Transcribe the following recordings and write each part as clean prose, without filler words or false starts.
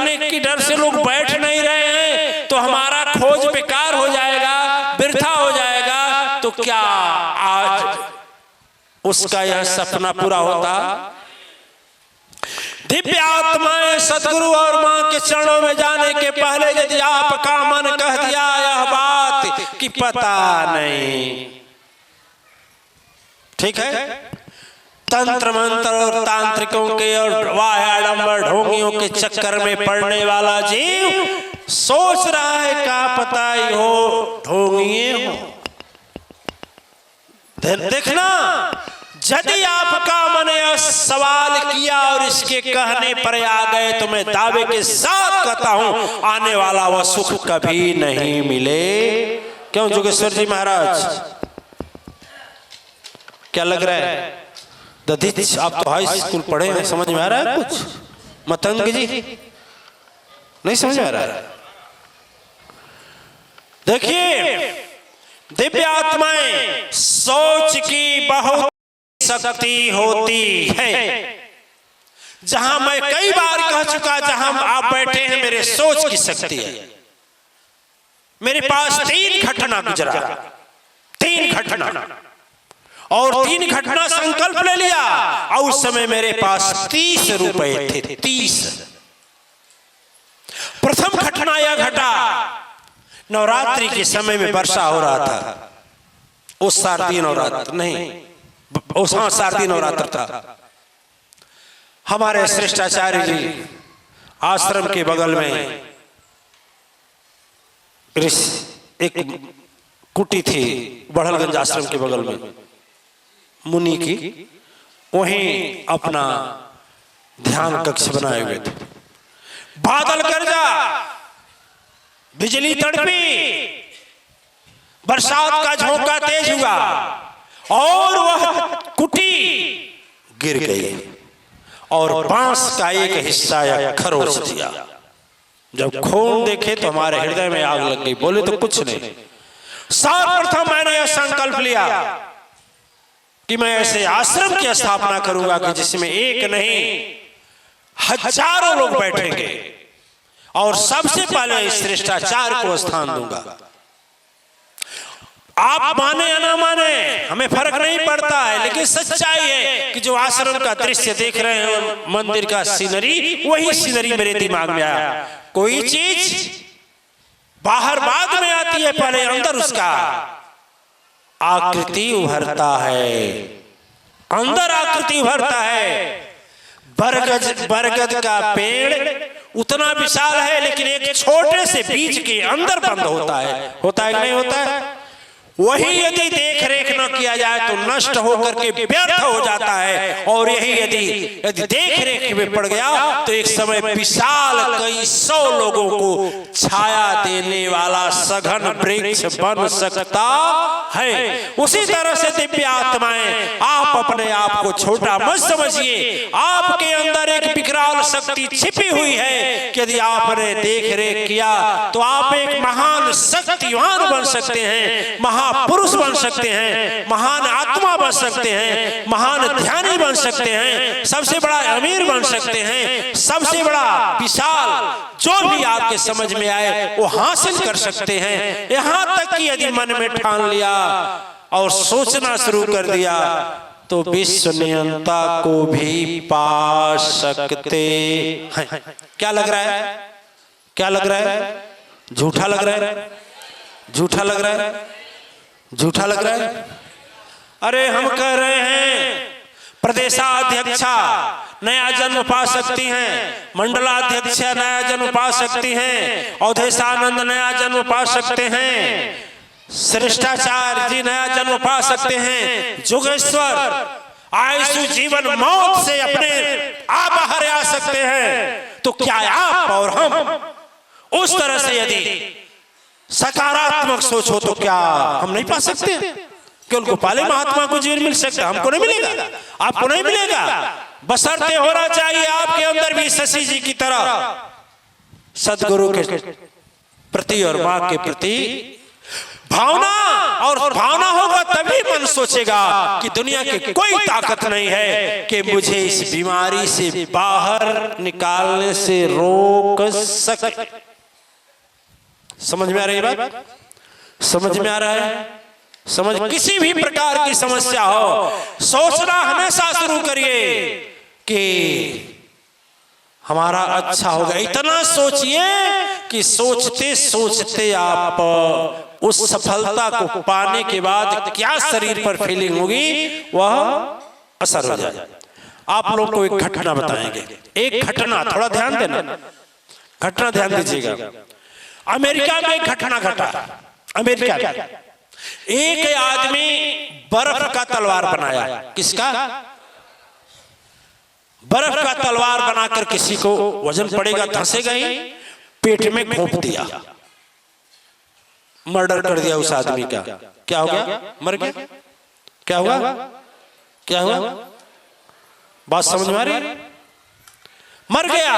करने की डर से लोग बैठ नहीं रहे हैं, तो हमारा खोज बेकार हो जाएगा, वृथा हो जाएगा, तो क्या आज उसका यह सपना पूरा होता? दिव्य आत्माएं सदगुरु और मां के चरणों में जाने के पहले यदि आपका मन कह दिया यह बात कि पता नहीं, ठीक है, तंत्र मंत्र और तांत्रिकों के और वायाडंबर ढोंगियों के चक्कर में पड़ने वाला जीव सोच रहा है क्या पता ही हो ढोंगिए हो। देखना, यदि आपका मन सवाल किया और इसके कहने पर आ गए तो मैं दावे के साथ कहता हूं आने वाला वह सुख कभी नहीं मिले। क्यों जोगेश्वर जी महाराज, क्या लग रहा है? दधीच, आप तो हाई स्कूल पढ़े हैं, समझ में आ रहा है कुछ? मतंग जी नहीं समझ में आ रहा है? देखिए, दिव्य आत्माएं सोच की बहुत शक्ति होती है। जहां मैं कई बार कह चुका, जहां आप बैठे हैं मेरे सोच की शक्ति है। मेरे पास 3 घटना गुजरा, 3 घटना, और 3 घटना संकल्प ले लिया, और उस समय मेरे पास 30 रुपए थे, 30। प्रथम घटना यह घटा, नवरात्रि के समय में वर्षा हो रहा था। उस शारदीय नवरात्र नहीं, उस शारदीय नवरात्र था। हमारे श्रेष्ठाचार्य जी आश्रम के बगल में एक कुटी थी, बढ़लगंज आश्रम के बगल में मुनि की, वहीं अपना ध्यान कक्ष बनाए हुए थे। बादल गरजा, बिजली तड़पी, बरसात का झोंका तेज हुआ और वह कुटी गिर गई और बांस का एक हिस्सा या खरोच दिया। जब खून देखे तो हमारे हृदय में आग लग गई। बोले तो कुछ नहीं, सर्वप्रथम मैंने यह संकल्प लिया कि मैं ऐसे आश्रम की स्थापना करूंगा कि जिसमें एक नहीं हजारों लोग बैठेंगे और सबसे पहले श्रेष्ठाचार्य को स्थान दूंगा। आप माने या ना माने हमें फर्क नहीं पड़ता है, लेकिन सच्चाई है कि जो आश्रम का दृश्य देख रहे हैं, मंदिर का सीनरी, वही सीनरी मेरे दिमाग में आया। कोई चीज बाहर बाद में आती है, पहले अंदर उसका आकृति उभरता है, अंदर आकृति उभरता है। बरगद का पेड़ उतना विशाल है, लेकिन एक छोटे से बीज के अंदर बंद होता है। होता है कि नहीं होता है? वही यदि देख रेख न किया जाए तो नष्ट होकर के व्यर्थ हो जाता है, और यही यदि देख रेख में पड़ गया तो एक समय विशाल कई 100 लोगों को छाया देने वाला सघन वृक्ष बन सकता है। उसी तरह से दिव्य आत्माएं, आप अपने आप को छोटा मत समझिए। आपके अंदर एक विकराल शक्ति छिपी हुई है कि यदि आपने देख रेख किया तो आप एक महान शक्तिवान बन सकते हैं, महापुरुष बन सकते हैं, महान आत्मा बन सकते हैं, महान ध्यानी बन सकते हैं, सबसे बड़ा अमीर बन सकते हैं, सबसे बड़ा विशाल जो भी आपके समझ में आए वो हासिल कर सकते हैं। यहां तक कि यदि मन में ठान लिया और सोचना शुरू कर दिया तो विश्व नियंता को भी पा सकते हैं। क्या लग रहा है? क्या लग रहा है? झूठा लग रहा है? झूठा लग रहा है? झूठा लग रहा है? अरे हम कह रहे हैं प्रदेशाध्यक्षा नया जन्म पा सकती हैं, मंडलाध्यक्ष नया जन्म पा सकती हैं, अवधेशानंद नया जन्म पा सकते हैं, श्रेष्ठाचार्य जी नया जन्म पा सकते हैं, जोगेश्वर आयुषु जीवन मौत से अपने आप बाहर आ सकते हैं। तो क्या आप और हम उस तरह से यदि सकारात्मक सोच हो तो क्या हम नहीं पा सकते? कि उनको पाले महात्मा को जीवन मिल सकता, हमको नहीं मिलेगा, आपको नहीं मिलेगा। बशर्ते होना चाहिए आपके अंदर भी शशि जी की तरह सदगुरु के प्रति और मां के प्रति भावना, और भावना होगा तभी मन सोचेगा कि दुनिया की कोई ताकत नहीं है कि मुझे इस बीमारी से बाहर निकालने से रोक सके। समझ में आ रही बात? समझ में आ रहा है? समझ, किसी भी प्रकार की समस्या हो, सोचना हमेशा शुरू करिए कि हमारा अच्छा होगा। इतना सोचिए कि सोचते सोचते आप उस सफलता को पाने के बाद क्या शरीर पर फीलिंग होगी वह असर हो जाए। आप लोग को एक घटना बताएंगे, एक घटना, थोड़ा ध्यान देना, घटना ध्यान दीजिएगा। अमेरिका में एक घटना घटा। अमेरिका में एक आदमी बर्फ का तलवार बनाया। किसका? बर्फ का तलवार बनाकर किसी को वजन पड़ेगा धंसेगा ही, पेट में घोंप दिया, मर्डर कर दिया उस आदमी का। क्या हो गया? मर गया। क्या हुआ? क्या हुआ? बात समझ में आ रही? मर गया।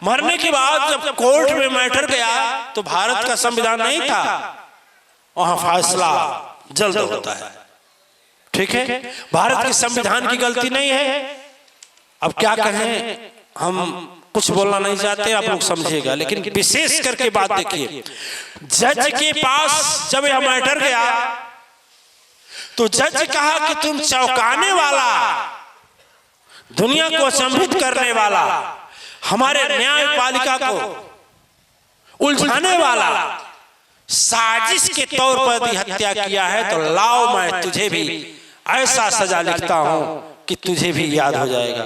मरने के बाद जब कोर्ट में मैटर गया तो भारत का संविधान नहीं था, वहां फैसला जल्द होता है। ठीक है, भारत के संविधान की गलती नहीं है। अब क्या कहें, हम कुछ बोलना नहीं चाहते, आप लोग समझिएगा, लेकिन विशेष करके बात देखिए। जज के पास जब यह मैटर गया तो जज कहा कि तुम चौंकाने वाला, दुनिया को अचंभित करने वाला, हमारे न्यायपालिका को उलझाने वाला साजिश के तौर पर हत्या किया है, तो लाओ मैं तुझे भी ऐसा सजा लिखता हूं कि तुझे भी याद हो जाएगा।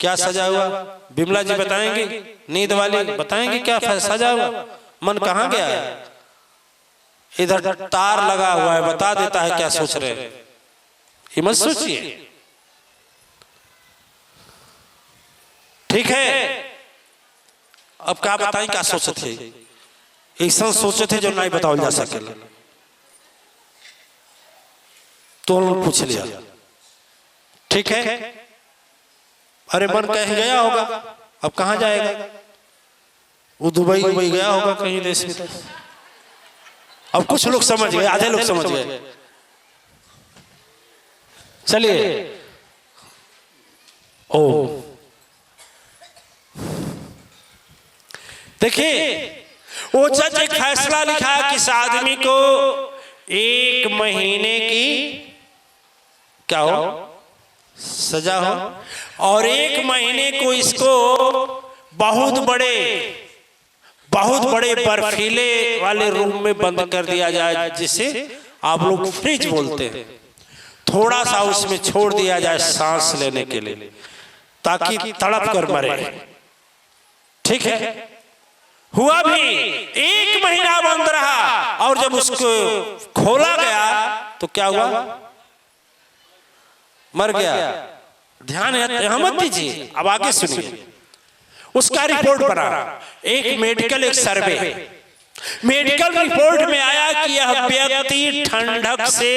क्या सजा हुआ? बिमला जी बताएंगे, नींद वाली बताएंगे क्या सजा हुआ? मन कहां गया है? इधर तार लगा हुआ है, बता देता है क्या सोच रहे हैं। ये मत सोचिए, ठीक है? अब क्या बताएं क्या सोचे थे? ऐसा सोचे थे जो नहीं बताओ जा सके, तो उन्होंने पूछ लिया। ठीक है, अरे मन कहीं गया होगा, अब कहां जाएगा? वो दुबई गया होगा कहीं देश में। अब कुछ लोग समझ गए, आधे लोग समझ गए। चलिए, ओ देखिए, वो जज एक फैसला लिखा कि इस आदमी को 1 महीने की क्या हो? सजा हो, और 1 महीने को इसको बहुत बड़े बर्फीले वाले रूम में बंद कर दिया जाए, जिसे आप लोग फ्रिज बोलते हैं। थोड़ा सा उसमें छोड़ दिया जाए सांस लेने के लिए, ताकि तड़प कर मरे। ठीक है, हुआ भी। 1 महीना बंद रहा, और जब उसको खोला गया तो क्या हुआ? मर गया। ध्यान यहां मत दीजिए, अब आगे सुनिए। उसका रिपोर्ट बना, एक मेडिकल, एक सर्वे। मेडिकल रिपोर्ट में आया कि यह व्यक्ति ठंडक से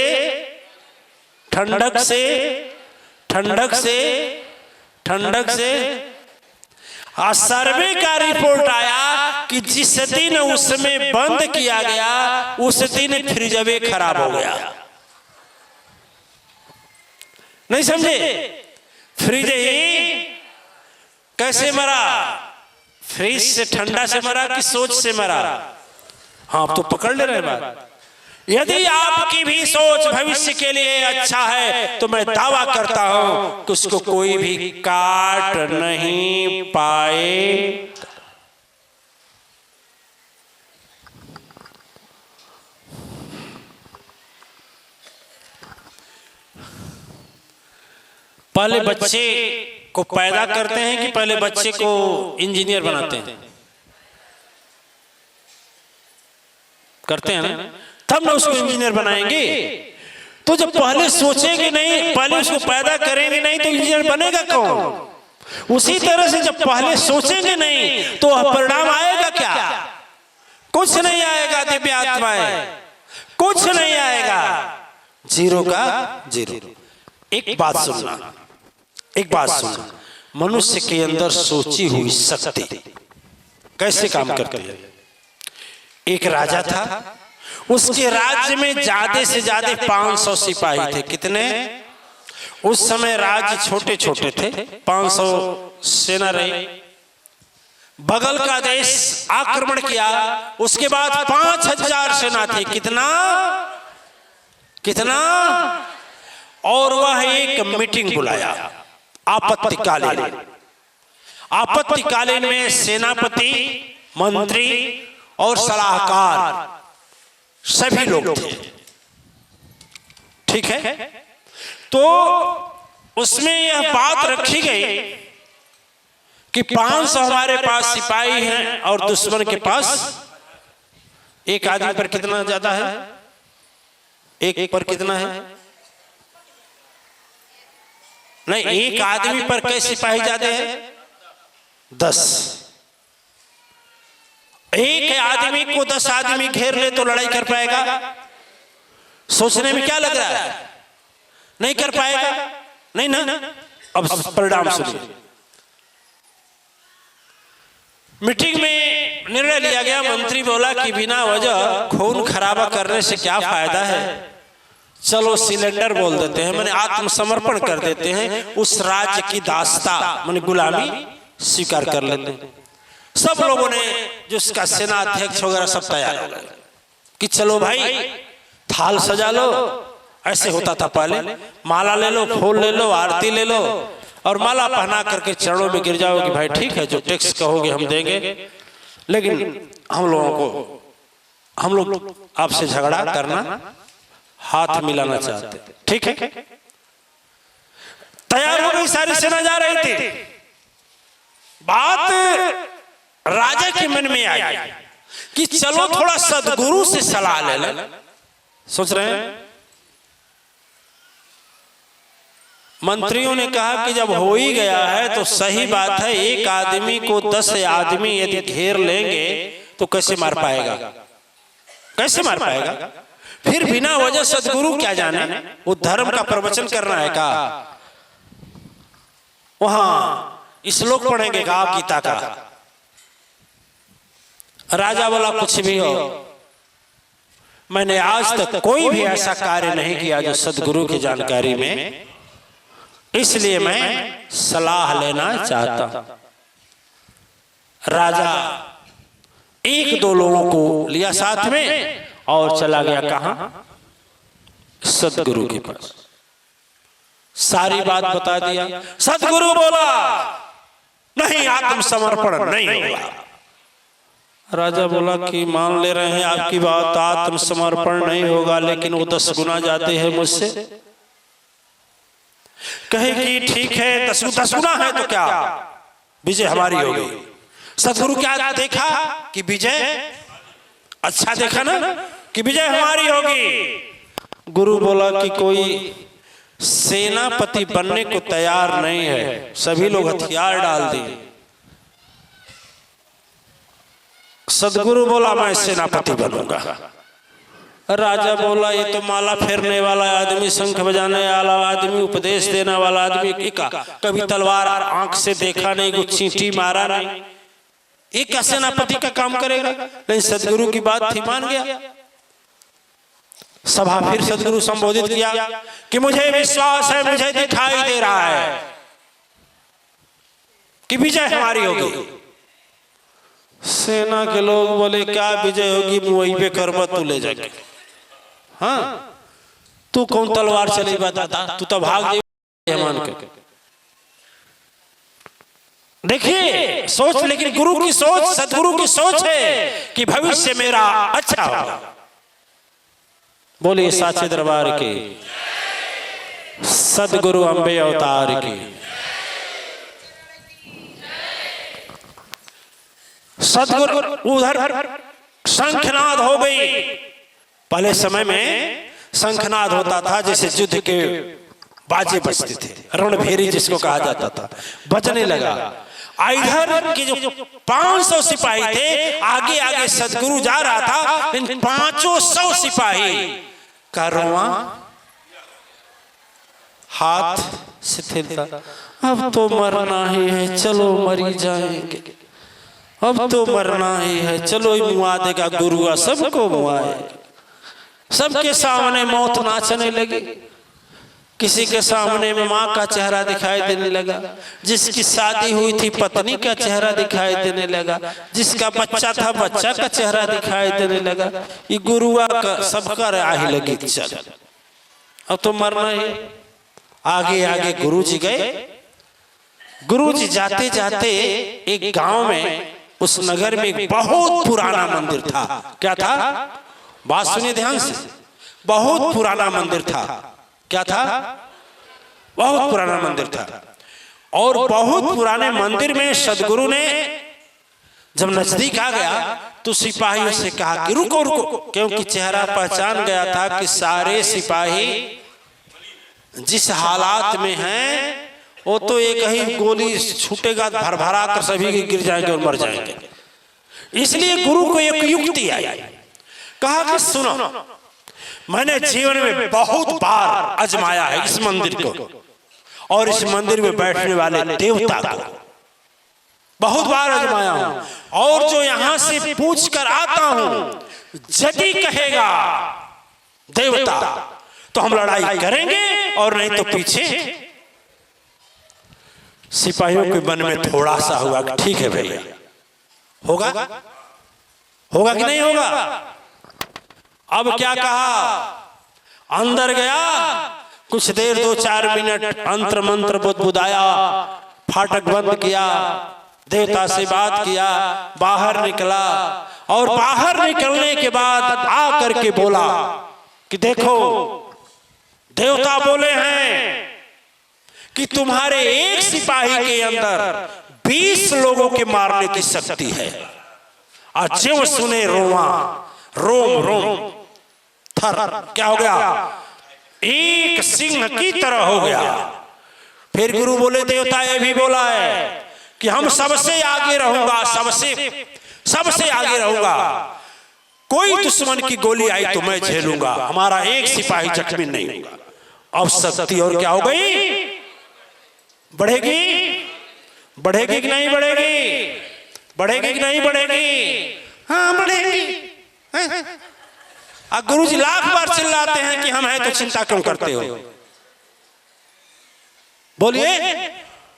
सर्वे का रिपोर्ट आया कि जिस दिन उसमें बंद किया गया उस दिन फ्रिजवे खराब हो गया। नहीं समझे? फ्रिज ही कैसे मरा? फ्रिज से, ठंडा से मरा कि सोच से मरा? हाँ, अब तो पकड़ ले रहे बात। यदि आपकी भी सोच भविष्य के लिए अच्छा है तो मैं दावा करता हूं कि उसको कोई भी काट नहीं पाए। पहले बच्चे को पैदा करते हैं कि पहले बच्चे को इंजीनियर बनाते हैं? करते हैं ना, तब ना उसको इंजीनियर बनाएंगे। तो जब पहले सोचेंगे नहीं, पहले उसको पैदा करेंगे नहीं, तो इंजीनियर बनेगा कौन? उसी तरह से जब पहले सोचेंगे नहीं तो परिणाम आएगा क्या? कुछ नहीं आएगा। दिव्य आत्माएं, कुछ नहीं आएगा, जीरो का जीरो। एक बात सुनना, मनुष्य के अंदर सोची हुई शक्ति कैसे काम करती है। एक राजा था, उसके राज्य में ज्यादा से ज्यादा 500 सिपाही थे। कितने? उस समय राज्य छोटे छोटे थे, 500 सेना रही। बगल का देश आक्रमण किया, उसके बाद 5000 सेना थी। कितना कितना? और वह एक मीटिंग बुलाया आपत्तिकालीन। आपत्तिकालीन में सेनापति, मंत्री और सलाहकार सभी लोग थे। ठीक है, तो उसमें यह बात रखी गई कि 500 हमारे पास सिपाही हैं और दुश्मन के पास एक आदमी पर कितना ज्यादा है? एक पर कितना है? नहीं, एक आदमी पर कई सिपाही ज्यादा है? 10। एक आदमी को 10 आदमी घेर ले तो लड़ाई कर पाएगा? सोचने में क्या लग रहा है? नहीं कर पाएगा। नहीं ना। अब परिणाम सुनिए। मीटिंग में निर्णय लिया गया, मंत्री बोला कि बिना वजह खून खराबा करने से क्या फायदा है, चलो सिलेंडर बोल देते हैं, माने आत्मसमर्पण कर देते हैं, उस राज्य की दास्ता माने गुलामी स्वीकार कर लेते हैं। सब लोगों ने, जो उसका सेना अध्यक्ष वगैरह सब तैयार हो गए कि चलो भाई थाल सजा लो। ऐसे होता था पहले, माला ले लो, फूल ले लो, आरती ले लो और माला पहना करके चरणों में गिर जाओ कि भाई ठीक है, जो टैक्स कहोगे हम देंगे, लेकिन हम लोग आपसे झगड़ा करना, हाथ मिलाना चाहते। ठीक है, तैयार हो गई, सारी सेना जा रही थी। बात राजा के मन में आई कि चलो थोड़ा सदगुरु से सलाह ले लें। सोच रहे हैं, मंत्रियों ने कहा कि जब हो ही गया है तो सही बात है, एक आदमी को 10 आदमी यदि घेर लेंगे तो कैसे मार पाएगा? कैसे मार पाएगा? फिर बिना वजह सदगुरु क्या जाने, वो धर्म का प्रवचन करना है का? वहां श्लोक पढ़ेंगे का आप गीता का? राजा बोला कुछ भी हो, मैंने आज तक कोई भी ऐसा कार्य नहीं किया जो सदगुरु की जानकारी में, इसलिए मैं सलाह लेना चाहता। राजा 1-2 लोगों को लिया साथ में और चला गया कहां? सदगुरु के पास। सारी बात बता दिया। सदगुरु बोला नहीं, आत्मसमर्पण नहीं होगा। राजा बोला कि मान ले रहे हैं आपकी बात, आत्मसमर्पण नहीं होगा, लेकिन वो 10 गुना जाते हैं मुझसे। कहे कि ठीक है, 10 गुना है तो क्या, विजय हमारी होगी। सदगुरु क्या देखा कि विजय, अच्छा देखा ना कि विजय हमारी होगी। गुरु बोला कि कोई सेनापति बनने को तैयार नहीं है, सभी लोग हथियार डाल दिए। सदगुरु बोला मैं सेनापति बनूंगा। राजा बोला ये तो माला फेरने वाला आदमी, शंख बजाने वाला आदमी, उपदेश देने वाला आदमी, कभी तलवार आंख से देखा नहीं, कुछ चींटी मारा नहीं, एक का सेनापति का काम करेगा? लेकिन सदगुरु की बात थी, मान गया। सभा फिर सदगुरु संबोधित किया कि मुझे विश्वास है, मुझे दिखाई दे रहा है कि विजय हमारी होगी। सेना के लोग बोले क्या विजय होगी, वही पे करबत तू ले जाके। हाँ, तू कौन तलवार चली बताता, तू तो भाग मान के। देखिए सोच, लेकिन गुरु की सोच, सदगुरु की सोच है कि भविष्य मेरा अच्छा होगा। बोलिए साचे दरबार के, सदगुरु अंबे अवतार की। सदगुरु उधर शंखनाद हो गई। पहले समय में शंखनाद होता था, जैसे युद्ध के बाजे बजते थे, रणभेरी जिसको कहा जाता था, बजने लगा। इधर के जो 500 सिपाही थे, आगे आगे सदगुरु जा रहा था, इन 500 सिपाही का रोआ हाथ शिथिल था। अब तो मरना ही है, चलो मरी जाएंगे, अब तो मरना ही है, चलो मुआ देगा गुरु, सबको मुआएगा। सबके सामने मौत नाचने लगी। किसी के सामने में माँ का चेहरा दिखाई देने लगा, जिसकी शादी हुई थी पत्नी का चेहरा दिखाई देने लगा, जिसका बच्चा था बच्चा का चेहरा दिखाई देने लगा। ये गुरुआ का सबका राह लगी चल, अब तो मरना है। आगे आगे गुरुजी गए। गुरुजी जाते जाते एक गांव में, उस नगर में एक बहुत पुराना मंदिर था। क्या था? बात सुनिए ध्यान से। बहुत पुराना मंदिर था। क्या था? बहुत पुराना मंदिर था। और बहुत पुराने मंदिर में सदगुरु ने जब नजदीक आ गया तो सिपाहियों से कहा कि रुको रुको, क्योंकि चेहरा पहचान गया था कि सारे सिपाही जिस हालात में हैं वो तो एक ही गोली छूटेगा भरभरा कर सभी गिर जाएंगे और मर जाएंगे। इसलिए गुरु को एक युक्ति आई। कहा कि सुनो, मैंने जीवन में बहुत बार आजमाया है इस मंदिर को और इस मंदिर में बैठने वाले देवता को बहुत बार आजमाया हूं, और जो यहां से पूछ कर आता हूं यदि कहेगा देवता तो हम लड़ाई करेंगे और नहीं तो पीछे। सिपाहियों के मन में थोड़ा सा हुआ कि ठीक है भैया, होगा होगा कि नहीं होगा। अब क्या कहा, अंदर गया, कुछ देर 2-4 मिनट अंतर मंत्र बुदबुदाया, फाटक बंद किया, देवता से बात किया, बाहर निकला और बाहर निकलने के बाद आ करके बोला कि देखो देवता बोले हैं कि तुम्हारे एक सिपाही के अंदर 20 लोगों के मारने की शक्ति है। और जो सुने रोमा रोम रोम थर, क्या हो गया, एक सिंह की तरह हो गया। फिर गुरु बोले देवता ये भी बोला है कि हम सबसे आगे रहूंगा, सबसे आगे रहूंगा, कोई दुश्मन की गोली आई तो मैं झेलूंगा, हमारा एक सिपाही जख्मी नहीं होगा। अब शक्ति और क्या हो गई, बढ़ेगी, बढ़ेगी कि नहीं बढ़ेगी, बढ़ेगी कि नहीं बढ़ेगी, हाँ बढ़ेगी। गुरु जी लाख बार चिल्लाते हैं कि हम हैं तो चिंता क्यों करते हो। बोलिए,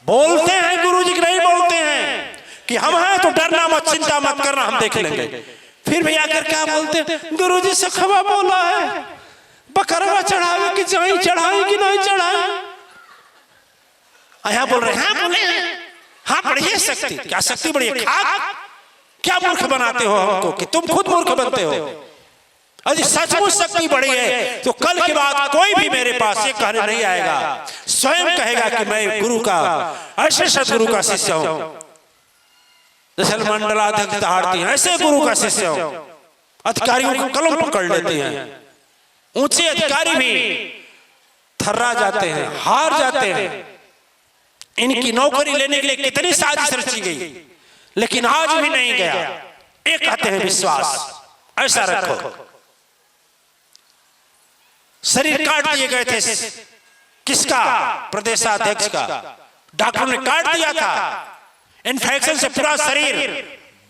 बोलते हैं गुरु जी कि नहीं बोलते हैं कि हम हैं तो डरना मत, चिंता मत करना, हम देख लेंगे। फिर भी आकर क्या बोलते हैं, गुरु जी सखवा बोला है बकरवा चढ़ावे की जाई चढ़ाई कि नहीं चढ़ाई। यहाँ बोल रहे हैं, हाँ बोले हैं, हाँ बढ़िया शक्ति, क्या शक्ति बढ़िया, क्या मूर्ख बनाते हो हमको कि तुम खुद मूर्ख बनते हो। अरे सचमुच शक्ति बड़ी है तो कल के बाद कोई भी मेरे पास ये कहने नहीं आएगा, स्वयं कहेगा कि मैं गुरु का, ऐसे सदगुरु का शिष्य हूं, जैसे मंडलाध्यक्ष दहाड़ती हैं ऐसे गुरु का शिष्य हूं। अधिकारियों को कलम पकड़ लेते हैं, ऊंचे अधिकारी भी थर्रा जाते हैं, हार जाते हैं। इनकी नौकरी लेने के लिए कितनी साजिश रची गई, लेकिन आज भी नहीं गया। एक कहते हैं विश्वास, ऐसा रखो। शरीर काट दिए गए थे, किसका, प्रदेशाध्यक्ष का, डॉक्टर ने काट दिया था, इन्फेक्शन से पूरा शरीर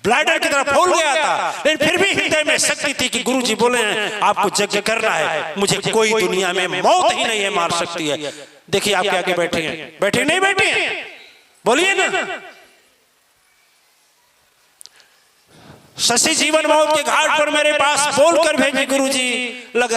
ब्लैडर की तरह फूल गया था, लेकिन फिर भी हृदय में शक्ति थी कि गुरुजी बोले हैं आपको यज्ञ करना है, मुझे कोई दुनिया में मौत ही नहीं है मार सकती है। देखिए आपके आगे बैठे हैं, बैठे नहीं बैठे हैं, बोलिए ना। शशि जीवन मौत के घाट पर मेरे पास बोलकर भेजे गुरुजी, लग रहा